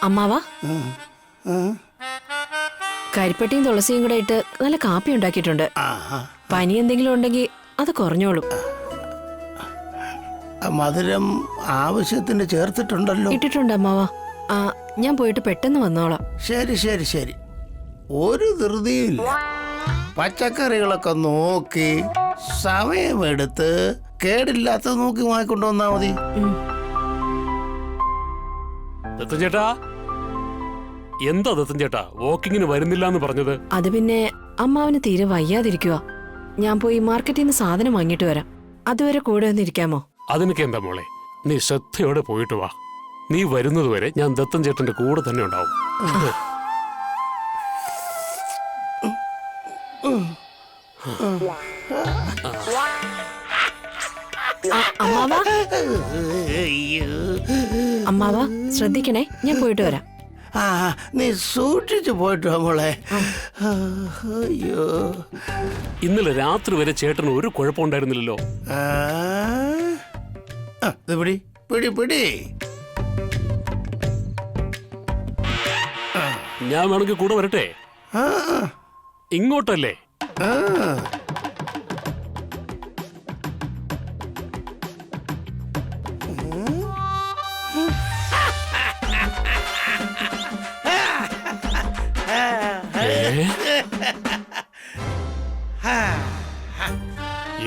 അമ്മാവാ, കരിപ്പട്ടിയും തുളസിയും കൂടെ ഇട്ട് നല്ല കാപ്പി ഉണ്ടാക്കിയിട്ടുണ്ട്. പനി എന്തെങ്കിലും ഉണ്ടെങ്കിൽ അത് കുറഞ്ഞോളും. മധുരം ആവശ്യത്തിന് ചേർത്തിട്ടുണ്ടല്ലോ. ഇട്ടിട്ടുണ്ട് അമ്മാവാ. ഞാൻ പോയിട്ട് പെട്ടെന്ന് വന്നോളാം. ശരി ശരി ശരി, ഒരു ധൃതിയില്ല. പച്ചക്കറികളൊക്കെ നോക്കി സമയമെടുത്ത് കേടില്ലാത്ത നോക്കി വാങ്ങിക്കൊണ്ടുവന്നാ മതി. ദത്തൻ ചേട്ടാ, എന്താ ദത്തൻ ചേട്ടാ വാക്കിങ്ങിന് വരുന്നില്ല എന്ന് പറഞ്ഞത്? അത് പിന്നെ അമ്മാവന് തീരെ വയ്യാതിരിക്കുക. ഞാൻ പോയി മാർക്കറ്റിൽ നിന്ന് സാധനം വാങ്ങിട്ട് വരാം. അതുവരെ കൂടെ ഒന്നിരിക്കാമോ? അതിനൊക്കെ എന്താ മോളെ, നീ ശ്രദ്ധയോടെ പോയിട്ട് വാ. നീ വരുന്നത് വരെ ഞാൻ ദത്തൻ ചേട്ടന്റെ കൂടെ തന്നെ ഉണ്ടാവും. അമ്മാവാ ശ്രദ്ധിക്കണേ, ഞാൻ പോയിട്ട് വരാം. നീ സൂക്ഷിച്ചു പോയിട്ട് വാ മോളെ. അയ്യോ, ഇന്നലെ രാത്രി വരെ ചേട്ടന് ഒരു കുഴപ്പമുണ്ടായിരുന്നില്ലല്ലോ. പിടി പിടി പിടി. ഞാൻ വേണമെങ്കിൽ കൂടെ വരട്ടെ? ഇങ്ങോട്ടല്ലേ?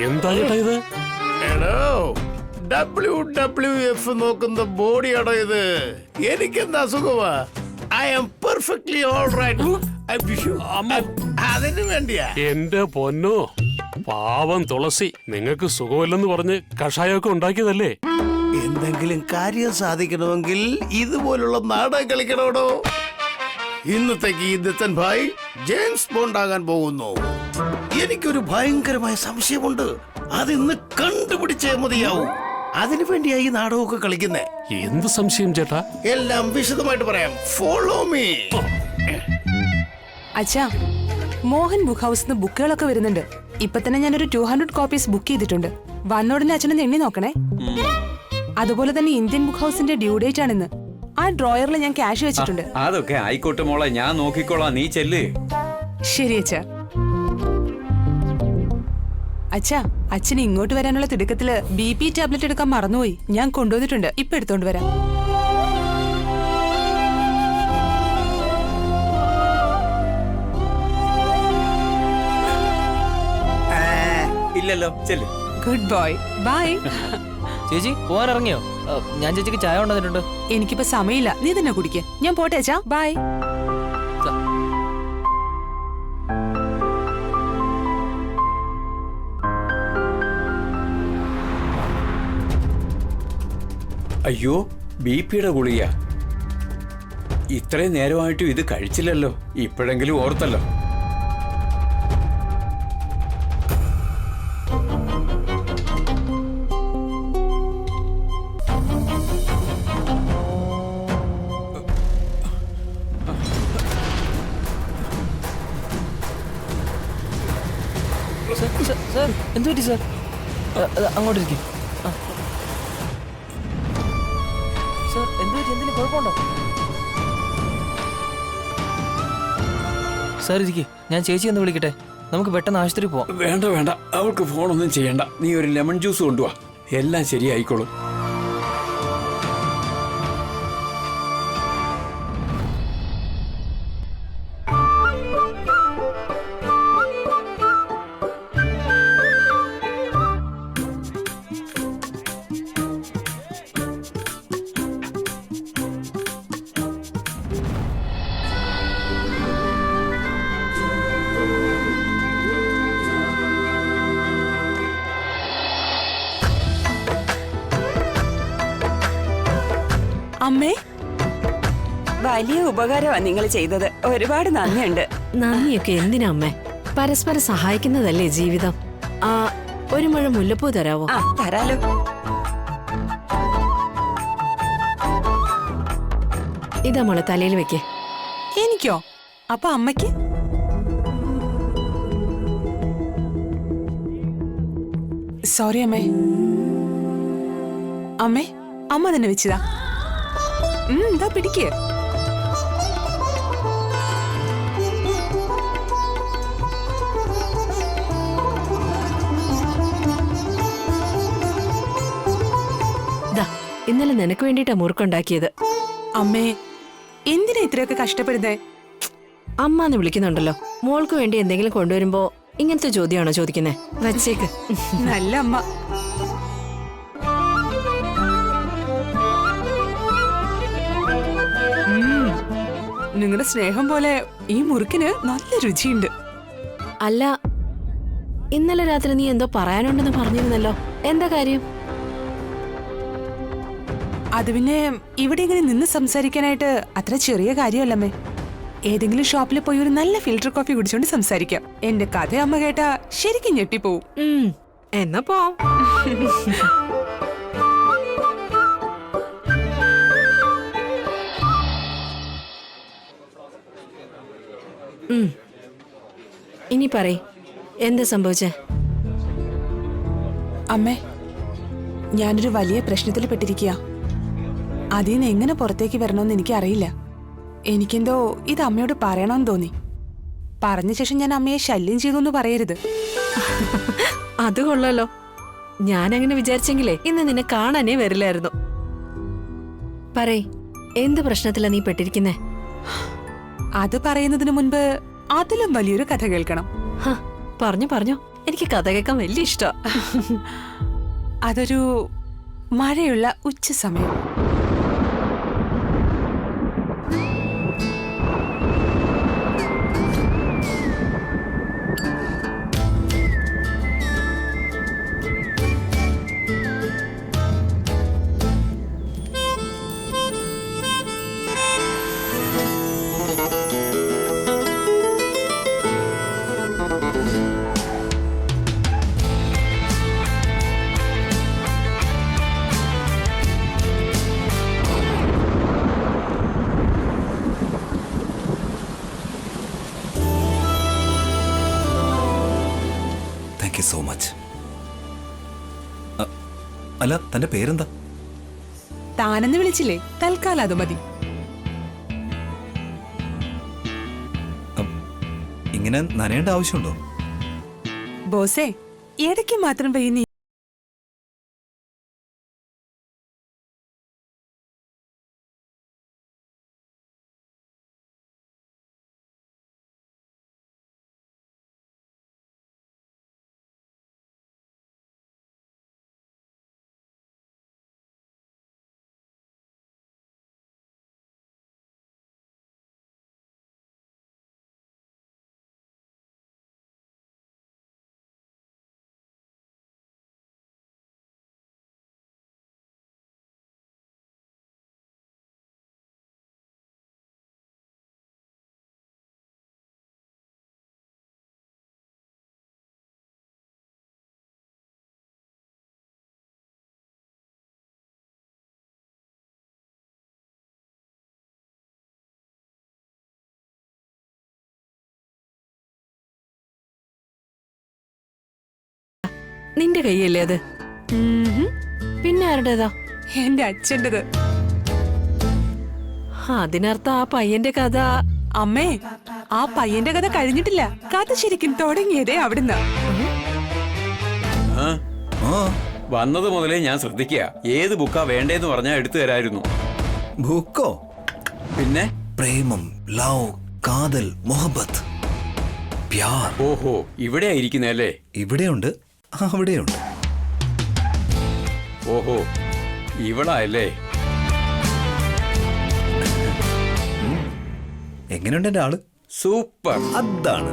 എന്താ ചേട്ടാ ഇത്? WWF നോക്കുന്ന ബോഡിയാണോ ഇത്? എനിക്കെന്താ അസുഖമാ? I am perfectly all right. അതിന് വേണ്ടിയാ. എന്റെ പൊന്നോ, പാവം തുളസി, നിങ്ങൾക്ക് സുഖമില്ലെന്ന് പറഞ്ഞ് കഷായമൊക്കെ ഉണ്ടാക്കിയതല്ലേ? എന്തെങ്കിലും കാര്യം സാധിക്കണമെങ്കിൽ ഇതുപോലുള്ള നാടകം കളിക്കണോടോ. ഇന്നത്തേക്ക് ഈ ദത്തൻ ഭായ് ജെയിംസ് ബോണ്ട് ആകാൻ പോകുന്നു. എനിക്കൊരു ഭയങ്കരമായ സംശയമുണ്ട്. അതിന്ന് കണ്ടുപിടിച്ചേ മതിയാവും. അതിനു വേണ്ടിയാ ഈ നാടകമൊക്കെ കളിക്കുന്നേ. എന്ത് സംശയം ചേട്ടാ? എല്ലാം വിശദമായിട്ട് പറയാം. Follow me. അച്ഛാ, മോഹൻ ബുക്ക് ഹൗസിന്ന് ബുക്കുകളൊക്കെ വരുന്നുണ്ട്. ഇപ്പൊ തന്നെ ഞാനൊരു 200 കോപ്പീസ് ബുക്ക് ചെയ്തിട്ടുണ്ട്. വന്നോടനെ അച്ഛനൊന്ന് എണ്ണി നോക്കണേ. അതുപോലെ തന്നെ ഇന്ത്യൻ ബുക്ക് ഹൗസിന്റെ ഡ്യൂ ഡേറ്റ് ആണിന്ന്. ആ ഡ്രോയറിൽ ഞാൻ ക്യാഷ് വെച്ചിട്ടുണ്ട്. അതൊക്കെ ആയിക്കോട്ടെ മോളെ, ഞാൻ നോക്കിക്കോളാം, നീ ചെല്ല്. ശരി അച്ഛാ. അച്ഛാ, അച്ഛന് ഇങ്ങോട്ട് വരാനുള്ള തിടുക്കത്തില് BP ടാബ്ലറ്റ് എടുക്കാൻ മറന്നുപോയി. ഞാൻ കൊണ്ടുവന്നിട്ടുണ്ട്, ഇപ്പൊ എടുത്തോണ്ട് വരാം. ഇല്ലല്ലോ, ചെല്ല്. Good boy, bye. ചേച്ചി പോവാൻ ഇറങ്ങിയോ? ഞാൻ ചേച്ചിക്ക് ചായ കൊണ്ടുവന്നിട്ടുണ്ട്. എനിക്കിപ്പോ സമയമില്ല, നീ തന്നെ കുടിക്ക. ഞാൻ പോട്ടെ അച്ഛാ, ബൈ. അയ്യോ, BP-യുടെ ഗുളിക. ഇത്രയും നേരമായിട്ടും ഇത് കഴിച്ചില്ലല്ലോ. ഇപ്പോഴെങ്കിലും ഓർത്തല്ലോ. സാർ എന്തു പറ്റി സാർ? അങ്ങോട്ടിരിക്കും. സാർ എന്തു പറ്റി? എന്തെങ്കിലും കുഴപ്പമുണ്ടോ? സാർ ഇരിക്കേ, ഞാൻ ചേച്ചി ഒന്ന് വിളിക്കട്ടെ? നമുക്ക് പെട്ടെന്ന് ആശുപത്രി പോവാം. വേണ്ട വേണ്ട, അവൾക്ക് ഫോണൊന്നും ചെയ്യണ്ട. നീ ഒരു ലെമൺ ജ്യൂസ് കൊണ്ടുവാ, എല്ലാം ശരിയായിക്കോളും. അമ്മേ, വലിയ ഉപകാരമാണ് നിങ്ങൾ ചെയ്തത്. ഒരുപാട് നന്ദിയുണ്ട്. നന്ദിയൊക്കെ എന്തിനാ അമ്മേ? പരസ്പരം സഹായിക്കുന്നതല്ലേ ജീവിതം. ഒരു മുഴ മുല്ലപ്പൂ തരാവോ? തരാലോ. ഇതാ മോളെ, തലയിൽ വെക്കേ. എനിക്കോ? അപ്പൊ അമ്മയ്ക്ക്? സോറി അമ്മേ. അമ്മേ, അമ്മ തന്നെ വെച്ചതാ. എന്താ പിടിക്കേ? ദാ ഇന്നലെ നിനക്ക് വേണ്ടിയിട്ടാ മുറുക്കുണ്ടാക്കിയത്. അമ്മേ, എന്തിനാ ഇത്രയൊക്കെ കഷ്ടപ്പെടുന്നേ? അമ്മ എന്ന് വിളിക്കുന്നുണ്ടല്ലോ. മോൾക്ക് വേണ്ടി എന്തെങ്കിലും കൊണ്ടുവരുമ്പോ ഇങ്ങനത്തെ ചോദ്യമാണോ ചോദിക്കുന്നേ? വച്ചേക്ക്. നല്ല അമ്മ. നിങ്ങളുടെ സ്നേഹം പോലെ ഈ മുറുക്കിന് നല്ല രുചിയുണ്ട്. അല്ല, ഇന്നലെ രാത്രി നീ എന്തോ പറയാനുണ്ടെന്ന് പറഞ്ഞിരുന്നല്ലോ. എന്താ കാര്യം? അത് പിന്നെ ഇവിടെ ഇങ്ങനെ നിന്ന് സംസാരിക്കാനായിട്ട് അത്ര ചെറിയ കാര്യമല്ലമ്മേ. ഏതെങ്കിലും ഷോപ്പിൽ പോയി ഒരു നല്ല ഫിൽറ്റർ കോഫി കുടിച്ചോണ്ട് സംസാരിക്കാം. എന്റെ കഥ അമ്മ കേട്ടാ ശരിക്കും ഞെട്ടിപ്പോവും. എന്നാ പോ. ഇനി പറയ്, എന്താ സംഭവിച്ചേ? അമ്മേ, ഞാനൊരു വലിയ പ്രശ്നത്തിൽ പെട്ടിരിക്കുക. അതിൽ നിന്ന് എങ്ങനെ പുറത്തേക്ക് വരണമെന്ന് എനിക്കറിയില്ല. എനിക്കെന്തോ ഇത് അമ്മയോട് പറയണമെന്ന് തോന്നി. പറഞ്ഞ ശേഷം ഞാൻ അമ്മയെ ശല്യം ചെയ്തു എന്ന് പറയരുത്. അത് കൊള്ളാലോ. ഞാനങ്ങനെ വിചാരിച്ചെങ്കിലേ ഇന്ന് നിന്നെ കാണാനേ വരില്ലായിരുന്നു. പറയ്, എന്ത് പ്രശ്നത്തിലാ നീ പെട്ടിരിക്കുന്നേ? അത് പറയുന്നതിന് മുൻപ് അതിലും വലിയൊരു കഥ കേൾക്കണം. പറഞ്ഞു പറഞ്ഞു, എനിക്ക് കഥ കേൾക്കാൻ വലിയ ഇഷ്ടാ. അതൊരു മഴയുള്ള ഉച്ച സമയം. So much. അല്ല, തന്റെ പേരെന്താ? താനെന്ന് വിളിച്ചില്ലേ, തൽക്കാലം അത് മതി. ഇങ്ങനെ നനയേണ്ട ആവശ്യമുണ്ടോ? ബോസേ, ഇടയ്ക്ക് മാത്രം പെയ്യുന്ന നിന്റെ കൈയല്ലേ അത്? പിന്നെ ആരുടേതാ? എന്റെ അച്ഛൻ്റെത്. അതിനർത്ഥം ആ പയ്യന്റെ കഥ. അമ്മേ, ആ പയ്യന്റെ കഥ കഴിഞ്ഞിട്ടില്ല. കഥ ശരിക്കും തുടങ്ങിയതേ അവിടുന്ന്. വന്നത് മുതലേ ഞാൻ ശ്രദ്ധിക്കുക. ഏത് ബുക്കാ വേണ്ടേന്ന് പറഞ്ഞാ എടുത്തു തരായിരുന്നു. ബുക്കോ? പിന്നെ പ്രേമം, ലവ്, കാതൽ, മൊഹബത്ത്, പ്യാർ. ഓഹോ, ഇവിടെ ഇരിക്കുന്നല്ലേ? ഇവിടെയുണ്ട്, അവിടെയുണ്ട്. ഓഹോ, ഇവളായല്ലേ? എങ്ങനെയുണ്ട് എന്റെ ആള്? സൂപ്പർ. അതാണ്.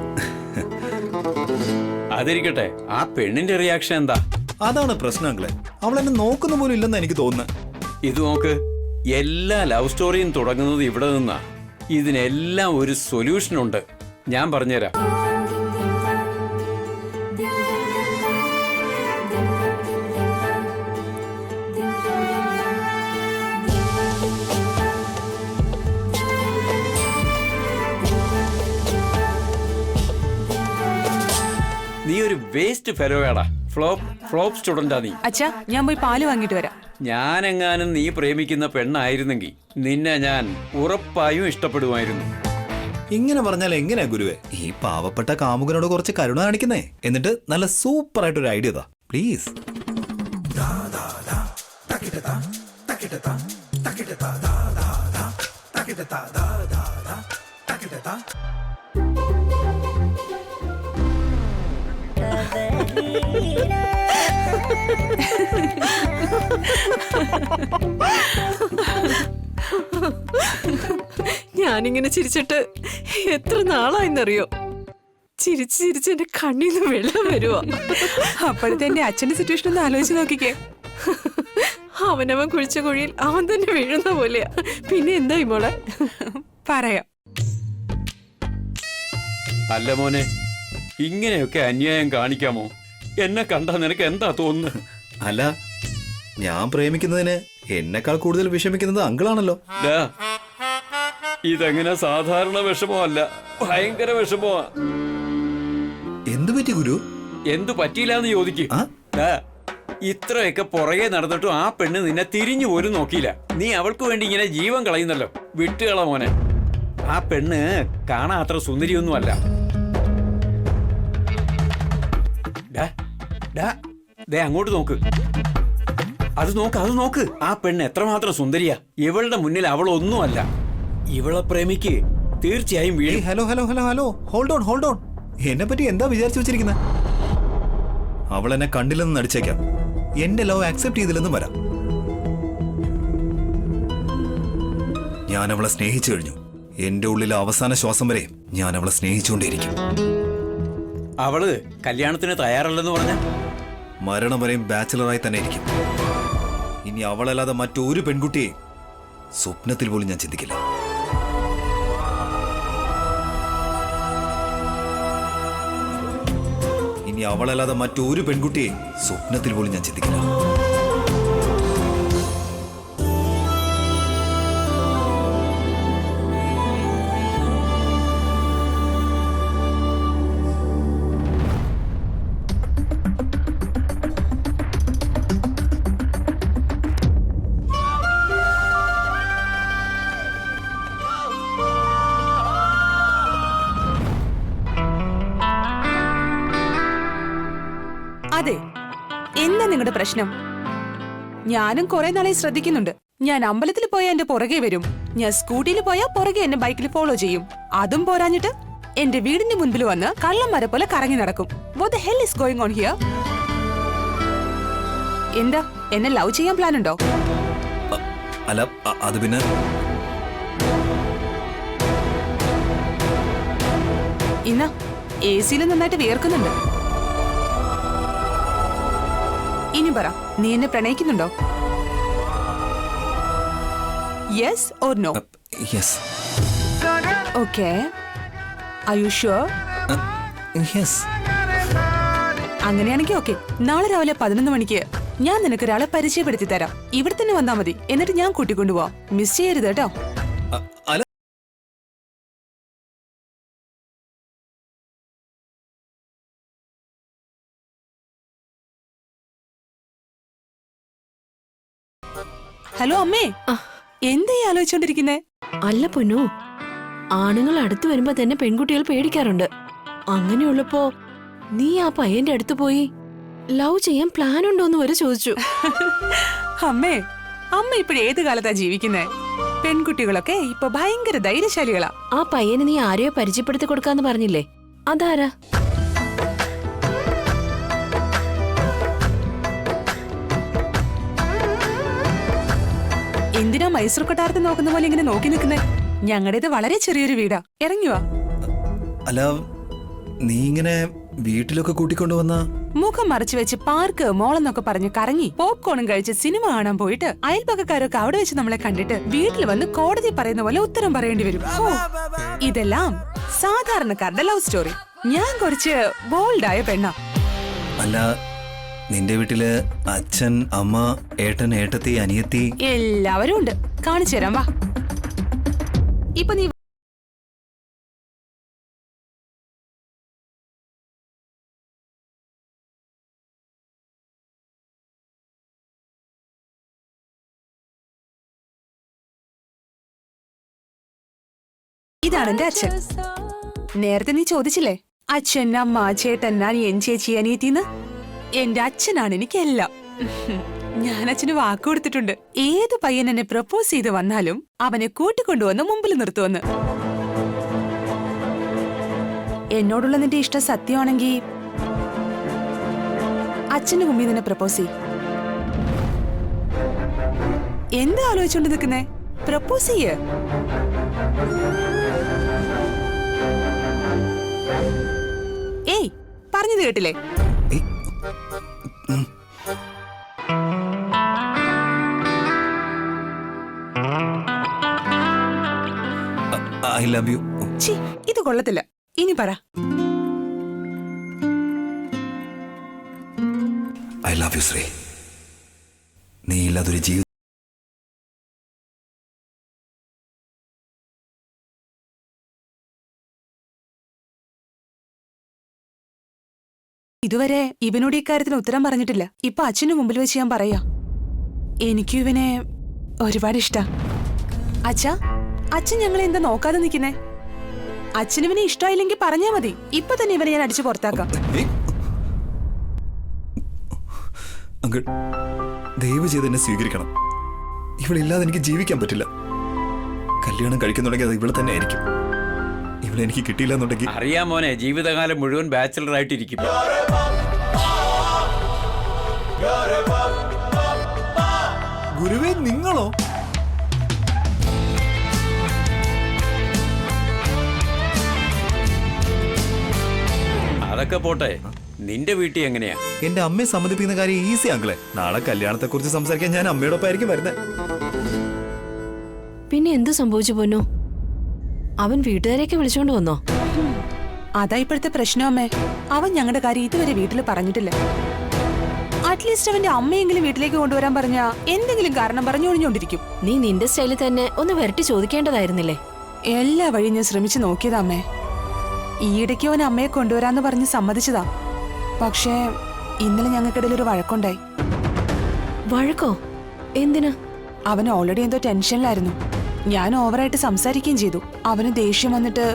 അതിരിക്കട്ടെ, ആ പെണ്ണിന്റെ റിയാക്ഷൻ എന്താ? അതാണ് പ്രശ്നങ്ങളെ. അവൾ എന്നെ നോക്കുന്ന പോലും ഇല്ലെന്ന് എനിക്ക് തോന്നുന്നു. ഇത് നോക്ക്, എല്ലാ ലവ് സ്റ്റോറിയും തുടങ്ങുന്നത് ഇവിടെ നിന്നാ. ഇതിനെല്ലാം ഒരു സൊല്യൂഷൻ ഉണ്ട്, ഞാൻ പറഞ്ഞുതരാം. നീ ഒരു വേസ്റ്റ് ഫെലോയാടാ. ഫ്ലോപ്പ് സ്റ്റുഡന്റാ നീ. അച്ഛാ, ഞാൻ പോയി പാല് വാങ്ങിട്ട് വരാം. ഞാനെങ്ങാനും നീ പ്രേമിക്കുന്ന പെണ്ണായിരുന്നെങ്കിൽ നിന്നെ ഞാൻ ഉറപ്പായും ഇഷ്ടപ്പെടുമായിരുന്നു. ഇങ്ങനെ പറഞ്ഞാൽ എങ്ങനെയാ ഗുരുവേ? ഈ പാവപ്പെട്ട കാമുകനോട് കുറച്ച് കരുണ കാണിക്കുന്നേ, എന്നിട്ട് നല്ല സൂപ്പർ ആയിട്ടൊരു ഐഡിയ താ പ്ലീസ്. ഞാനിങ്ങനെ ചിരിച്ചിട്ട് എത്ര നാളായെന്നറിയോ? ചിരിച്ച് ചിരിച്ച് എന്റെ കണ്ണീന്ന് വെള്ളം വരുവാ. അപ്പോഴത്തെ എന്റെ അച്ഛന്റെ സിറ്റുവേഷൻ ഒന്ന് ആലോചിച്ച് നോക്കിക്കേ. അവനവൻ കുഴിച്ച കുഴിയിൽ അവൻ തന്നെ വീഴുന്ന പോലെയാ. പിന്നെ എന്തായി മോളെ? പറയാം. അല്ല മോനെ, ഇങ്ങനെയൊക്കെ അന്യായം കാണിക്കാമോ? എന്നെ കണ്ടാ നിനക്ക് എന്താ തോന്നുന്നത്? അല്ല, ഞാൻ പ്രേമിക്കുന്നതിന് എന്നെക്കാൾ കൂടുതൽ വിഷമിക്കുന്നത് അങ്കിളാണല്ലോ. ഡാ, ഇതെങ്ങനെ സാധാരണ വിഷമമല്ല, ഭയങ്കര വിഷമമാ. എന്തു പറ്റി ഗുരു? എന്തു പറ്റിയില്ലാന്ന് ചോദിക്കും. ആ? ഇത്രയൊക്കെ പുറകെ നടന്നിട്ടും ആ പെണ്ണ് നിന്നെ തിരിഞ്ഞു പോലും നോക്കിയില്ല. നീ അവൾക്ക് വേണ്ടി ഇങ്ങനെ ജീവൻ കളയുന്നല്ലോ. വിട്ടുകള മോനെ. ആ പെണ്ണ് കാണാൻ അത്ര സുന്ദരിയൊന്നുമല്ല. ദേ അങ്ങോട്ട് നോക്ക്. അത് നോക്ക്. ആ പെണ്ണ് എത്രമാത്രം സുന്ദരിയാ. ഇവളുടെ മുന്നിൽ അവളൊന്നുമല്ല. ഇവളെ പ്രേമിക്ക് തീർച്ചയായും ഏയ്, hello hello hello hello, hold on. എന്നെ പറ്റി എന്താ വിചാരിച്ചു വെച്ചിരിക്കുന്നത്? അവൾ എന്നെ കണ്ടില്ലെന്ന് നടിച്ചേക്കാം, എന്റെ ലവ് ആക്സെപ്റ്റ് ചെയ്തില്ലെന്നും വരാം. ഞാൻ അവളെ സ്നേഹിച്ചു കഴിഞ്ഞു. എന്റെ ഉള്ളിലെ അവസാന ശ്വാസം വരെ ഞാൻ അവളെ സ്നേഹിച്ചുകൊണ്ടേയിരിക്കും. അവള് കല്യാണത്തിന് തയ്യാറല്ലെന്ന് പറഞ്ഞ മരണം വരെയും ബാച്ചിലറായി തന്നെ ഇരിക്കും. ഇനി അവളല്ലാതെ മറ്റൊരു പെൺകുട്ടിയെ സ്വപ്നത്തിൽ പോലും ഞാൻ ചിന്തിക്കില്ല. ഇനി അവളല്ലാതെ മറ്റൊരു പെൺകുട്ടിയെ സ്വപ്നത്തിൽ പോലും ഞാൻ ചിന്തിക്കില്ല. അതെ, എന്താ നിങ്ങളുടെ പ്രശ്നം? ഞാനും കുറെ നാളായി ശ്രദ്ധിക്കുന്നുണ്ട്. ഞാൻ അമ്പലത്തിൽ പോയാൽ എന്റെ പുറകെ വരും, ഞാൻ സ്കൂട്ടിയിൽ പോയാൽ പുറകെ എന്നെ ബൈക്കിൽ ഫോളോ ചെയ്യും. അതും പോരാഞ്ഞിട്ട് എന്റെ വീടിന്റെ മുൻപിൽ വന്ന് കള്ളന്മാരെ പോലെ കറങ്ങി നടക്കും. What the hell is going on here? എന്താ, എന്നെ ലവ് ചെയ്യാൻ പ്ലാൻ ഉണ്ടോ? അല്ല, അത് പിന്നെ ഇന്ന AC-യിൽ നന്നായിട്ട് വിയർക്കുന്നുണ്ട്. ഇനി പറ, നീ എന്നെ പ്രണയിക്കുന്നുണ്ടോ? Yes or no? Yes. Okay, are you sure? Yes. അങ്ങനെയാണെങ്കിൽ ഓക്കെ, നാളെ രാവിലെ 11 മണിക്ക് ഞാൻ നിനക്ക് ഒരാളെ പരിചയപ്പെടുത്തി തരാം. ഇവിടെ തന്നെ വന്നാ മതി, എന്നിട്ട് ഞാൻ കൂട്ടിക്കൊണ്ടുപോവാം. മിസ് ചെയ്യരുത് കേട്ടോ. അല്ല, ഹലോ അമ്മേ, എന്താ ഈ ആലോചിച്ചോണ്ടിരിക്കുന്നേ? അല്ല പൊന്നു, ആണുങ്ങൾ അടുത്ത് വരുമ്പോ തന്നെ പെൺകുട്ടികൾ പേടിക്കാറുണ്ട്. അങ്ങനെയുള്ളപ്പോ നീ ആ പയ്യന്റെ അടുത്ത് പോയി ലവ് ചെയ്യാൻ പ്ലാൻ ഉണ്ടോന്ന് വരെ ചോദിച്ചു. അമ്മേ, അമ്മ ഇപ്പോഴേത് കാലത്താ ജീവിക്കുന്നേ? പെൺകുട്ടികളൊക്കെ ഇപ്പൊ ഭയങ്കര ധൈര്യശാലികളാ. ആ പയ്യന് നീ ആരെയോ പരിചയപ്പെടുത്തി കൊടുക്കാന്ന് പറഞ്ഞില്ലേ, അതാരാ? എന്തിനാ മൈസൂർ കൊട്ടാരത്തെ നോക്കുന്ന പോലെ ഇങ്ങനെ നോക്കി നിൽക്കുന്നേ? ഞങ്ങളുടേത് വളരെ ചെറിയൊരു വീടാ, ഇറങ്ങിവാ. അല്ല, നീ ഇങ്ങനെ വീട്ടിലൊക്കെ കൂട്ടിക്കൊണ്ടുവന്ന മുഖം മറച്ചു വെച്ച് പാർക്ക് മോളെന്നൊക്കെ പറഞ്ഞ് കറങ്ങി പോപ്കോണും കഴിച്ച് സിനിമ കാണാൻ പോയിട്ട് അയൽപക്കക്കാരൊക്കെ അവിടെ വെച്ച് നമ്മളെ കണ്ടിട്ട് വീട്ടിൽ വന്ന് കോടതി പറയുന്ന പോലെ ഉത്തരം പറയേണ്ടി വരും. ഇതെല്ലാം സാധാരണക്കാരുടെ ലവ് സ്റ്റോറി. ഞാൻ കുറച്ച് ബോൾഡായ പെണ്ണാ. അല്ല, നിന്റെ വീട്ടില് അച്ഛൻ, അമ്മ, ഏട്ടൻ, ഏട്ടത്തി, അനിയത്തി എല്ലാവരും ഉണ്ട്. കാണിച്ചു തരാം, വാ. ഇപ്പൊ നീ ഇതാണ് എന്റെ അച്ഛൻ. നേരത്തെ നീ ചോദിച്ചില്ലേ അച്ഛൻ, അമ്മ, ചേട്ടൻ, അനിയൻ, ചേച്ചി, അനിയത്തിന്ന്? എന്റെ അച്ഛനാണ് എനിക്കെല്ലാം. ഞാൻ അച്ഛന് വാക്ക് കൊടുത്തിട്ടുണ്ട്, ഏത് പയ്യൻ എന്നെ പ്രപ്പോസ് ചെയ്ത് വന്നാലും അവനെ കൂട്ടിക്കൊണ്ടുവന്ന് മുമ്പിൽ നിർത്തുമെന്ന്. എന്നോടുള്ള നിന്റെ ഇഷ്ടം സത്യമാണെങ്കിൽ അച്ഛന്റെ മുമ്പിൽ നിന്നെ പ്രപ്പോസ് ചെയ്. എന്താ ആലോചിച്ചോണ്ട് നിൽക്കുന്നേ? പ്രപ്പോസ് ചെയ്യ്. ഏയ്, പറഞ്ഞത് കേട്ടില്ലേ? I love you. ഛീ, ഇത് കൊള്ളത്തില്ല. ഇനി പറ. I love you Shri. നീ ഇല്ലാതൊരു ജീവിതം ഇതുവരെ ഇവനോട് ഇക്കാര്യത്തിന് ഉത്തരം പറഞ്ഞിട്ടില്ല. ഇപ്പൊ അച്ഛന് മുമ്പിൽ വെച്ച് ഞാൻ പറയാ, എനിക്കും ഇവനെ ഒരുപാട് ഇഷ്ടാ. അച്ഛാ, അച്ഛൻ ഞങ്ങളെ എന്താ നോക്കാതെ നിൽക്കുന്നേ? അച്ഛനിവനെ ഇഷ്ടമായില്ലെങ്കിൽ പറഞ്ഞാ മതി, ഇപ്പൊ തന്നെ ഇവനെ ഞാൻ അടിച്ചു പുറത്താക്കാം. അങ്കിൾ, ദയവ് ചെയ്ത് എന്നെ സ്വീകരിക്കണം. ഇവളില്ലാതെ എനിക്ക് ജീവിക്കാൻ പറ്റില്ല. കല്യാണം കഴിക്കുന്നുണ്ടെങ്കിൽ അത് ഇവളെ തന്നെ ആയിരിക്കും. ഇവളെ എനിക്ക് കിട്ടിയില്ല എന്നുണ്ടെങ്കിൽ അറിയാം മോനെ, ജീവിതകാലം മുഴുവൻ ബാച്ചിലർ ആയിട്ടിരിക്കും. ഗുരുവേ, നിങ്ങളോ? അതൊക്കെ പോട്ടെ, നിന്റെ വീട്ടിൽ എങ്ങനെയാ? എന്റെ അമ്മയെ സമ്മതിപ്പിക്കുന്ന കാര്യം ഈസി അങ്കിളെ. നാളെ കല്യാണത്തെ കുറിച്ച് സംസാരിക്കാൻ ഞാൻ അമ്മയോടൊപ്പം ആയിരിക്കും വരുന്നത്. പിന്നെ എന്ത് സംഭവിച്ചു പൊന്നു? അവൻ വീട്ടുകാരെയൊക്കെ വിളിച്ചോണ്ട് വന്നോ? അതാ ഇപ്പോഴത്തെ പ്രശ്നം അമ്മേ. അവൻ ഞങ്ങളുടെ കാര്യം ഇതുവരെ വീട്ടിൽ പറഞ്ഞിട്ടില്ല. അറ്റ്ലീസ്റ്റ് അവന്റെ അമ്മയെങ്കിലും വീട്ടിലേക്ക് കൊണ്ടുവരാൻ പറഞ്ഞ എന്തെങ്കിലും കാരണം പറഞ്ഞു ഒഴിഞ്ഞോണ്ടിരിക്കും. നീ നിന്റെ സ്റ്റൈലിൽ തന്നെ ഒന്ന് വരട്ടി ചോദിക്കേണ്ടതായിരുന്നില്ലേ? എല്ലാ വഴിയും ഞാൻ ശ്രമിച്ചു നോക്കിയതാ അമ്മേ. ഈയിടയ്ക്ക് അവൻ അമ്മയെ കൊണ്ടുവരാന്ന് പറഞ്ഞ് സമ്മതിച്ചതാ. പക്ഷേ ഇന്നലെ ഞങ്ങൾക്കിടയിൽ ഒരു വഴക്കുണ്ടായി. വഴക്കോ? എന്തിനാ? അവൻ ഓൾറെഡി എന്തോ ടെൻഷനിലായിരുന്നു. ഞാൻ ഓവറായിട്ട് സംസാരിക്കുകയും ചെയ്തു. അവന് ദേഷ്യം വന്നിട്ട്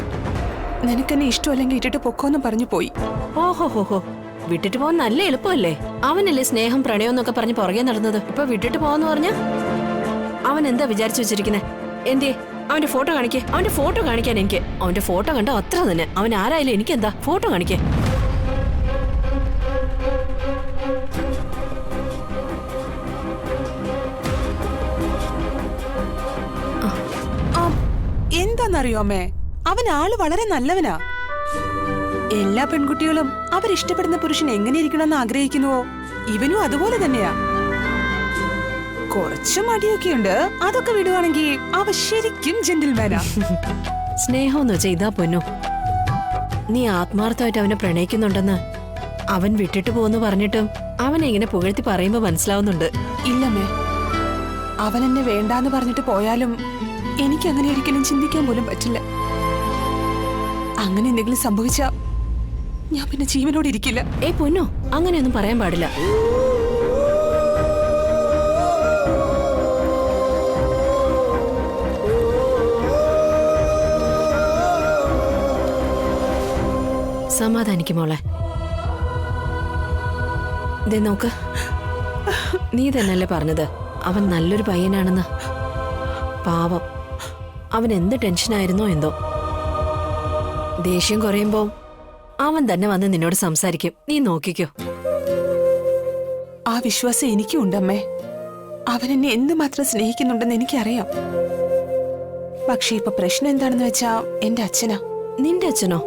നിനക്കെന്നെ ഇഷ്ടമല്ലെങ്കിൽ ഇട്ടിട്ട് പൊക്കോന്നും പറഞ്ഞു പോയി. ഓഹോ, വിട്ടിട്ട് പോകാൻ നല്ല എളുപ്പമല്ലേ? അവനല്ലേ സ്നേഹം പ്രണയം എന്നൊക്കെ പറഞ്ഞ് പുറകെ നടന്നത്. ഇപ്പൊ വിട്ടിട്ട് പോവാന്ന് പറഞ്ഞ അവൻ എന്താ വിചാരിച്ചു വെച്ചിരിക്കുന്നെ? എന്തേ അവന്റെ ഫോട്ടോ കാണിക്കേ? അവന്റെ ഫോട്ടോ കാണിക്കാൻ എനിക്ക്. അവന്റെ ഫോട്ടോ കണ്ട അത്ര തന്നെ. അവൻ ആരായാലും എനിക്കെന്താ? ഫോട്ടോ കാണിക്കേ. എന്താന്നറിയോ അമ്മേ, അവൻ ആള് വളരെ നല്ലവനാ. എല്ലാ പെൺകുട്ടികളും അവരിഷ്ടപ്പെടുന്ന പുരുഷൻ എങ്ങനെയിരിക്കണമെന്ന് ആഗ്രഹിക്കുന്നുവോ ഇവനും അതുപോലെ തന്നെയാ. കുറച്ച് മടിയൊക്കെയുണ്ട്, അതൊക്കെ വിടുവാണെങ്കിൽ അവ ശരിക്കും ജെന്റിൽമാനാ. സ്നേഹം എന്ന് വെച്ചാ ഇതാ പൊന്നു. നീ ആത്മാർത്ഥമായിട്ട് അവനെ പ്രണയിക്കുന്നുണ്ടെന്ന് അവൻ വിട്ടിട്ട് പോന്ന് പറഞ്ഞിട്ടും അവനെ ഇങ്ങനെ പുകഴ്ത്തി പറയുമ്പോ മനസ്സിലാവുന്നുണ്ട്. ഇല്ലമ്മേ, അവൻ എന്നെ വേണ്ടാന്ന് പറഞ്ഞിട്ട് പോയാലും എനിക്ക് അങ്ങനെ ഒരിക്കലും ചിന്തിക്കാൻ പോലും പറ്റില്ല. അങ്ങനെ എന്തെങ്കിലും സംഭവിച്ചാ ഞാൻ പിന്നെ ജീവനോട് ഇരിക്കില്ല. പൊന്നോ, അങ്ങനെയൊന്നും പറയാൻ പാടില്ല. സമാധാനിക്കും മോളെ. ദേ നോക്ക്, നീ തന്നെയല്ലേ പറഞ്ഞത് അവൻ നല്ലൊരു പയ്യനാണെന്ന്. പാവം, അവൻ എന്ത് ടെൻഷനായിരുന്നോ എന്തോ. ദേഷ്യം കുറയുമ്പോ അവൻ തന്നെ വന്ന് നിന്നോട് സംസാരിക്കും. നീ നോക്കിക്കോ. ആ വിശ്വാസം എനിക്കും ഉണ്ടമ്മേ. അവൻ എന്നെ എന്തുമാത്രം സ്നേഹിക്കുന്നുണ്ടെന്ന് എനിക്കറിയാം. പക്ഷെ ഇപ്പൊ പ്രശ്നം എന്താണെന്ന് വെച്ചാ എന്റെ അച്ഛനാ. നിന്റെ അച്ഛനോ?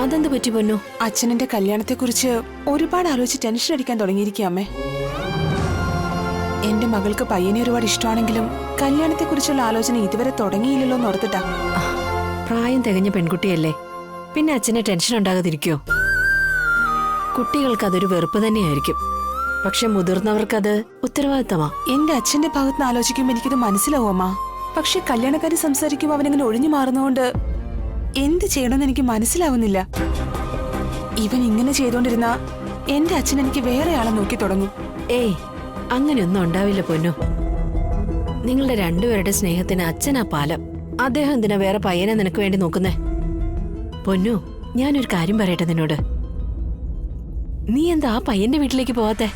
അതെന്ത് പറ്റി പൊന്നു? അച്ഛനെന്റെ കല്യാണത്തെക്കുറിച്ച് ഒരുപാട് ആലോചിച്ച് ടെൻഷൻ അടിക്കാൻ തുടങ്ങിയിരിക്കുക അമ്മേ. എന്റെ മകൾക്ക് പയ്യനെ ഒരുപാട് ഇഷ്ടമാണെങ്കിലും കല്യാണത്തെക്കുറിച്ചുള്ള ആലോചന ഇതുവരെ തുടങ്ങിയില്ലല്ലോ എന്ന് ഓർത്തിട്ടാ. പ്രായം തികഞ്ഞ പെൺകുട്ടിയല്ലേ, പിന്നെ അച്ഛന് ടെൻഷൻ ഉണ്ടാകാതിരിക്കോ? കുട്ടികൾക്ക് അതൊരു വെറുപ്പ് തന്നെയായിരിക്കും. പക്ഷെ മുതിർന്നവർക്കത് ഉത്തരവാദിത്തമാ. എന്റെ അച്ഛന്റെ ഭാഗത്തുനിന്ന് ആലോചിക്കുമ്പോൾ എനിക്കിത് മനസ്സിലാവും അമ്മ. പക്ഷെ കല്യാണക്കാരി സംസാരിക്കുമ്പോൾ അവനങ്ങനെ ഒഴിഞ്ഞു മാറുന്നതുകൊണ്ട് എന്ത് ചെയ്യണമെന്ന് എനിക്ക് മനസ്സിലാവുന്നില്ല. ഇവൻ ഇങ്ങനെ ചെയ്തോണ്ടിരുന്ന എന്റെ അച്ഛൻ എനിക്ക് വേറെ ആളെ നോക്കി തുടങ്ങും. അങ്ങനെയൊന്നും ഉണ്ടാവില്ല പൊന്നു. നിങ്ങളുടെ രണ്ടുപേരുടെ സ്നേഹത്തിന് അച്ഛനാ പാലം. അദ്ദേഹം എന്തിനാ വേറെ പയ്യനെ നിനക്ക് വേണ്ടി നോക്കുന്നേ? പൊന്നു, ഞാനൊരു കാര്യം പറയട്ടെ നിന്നോട്. നീ എന്താ ആ പയ്യന്റെ വീട്ടിലേക്ക് പോവാത്തെ?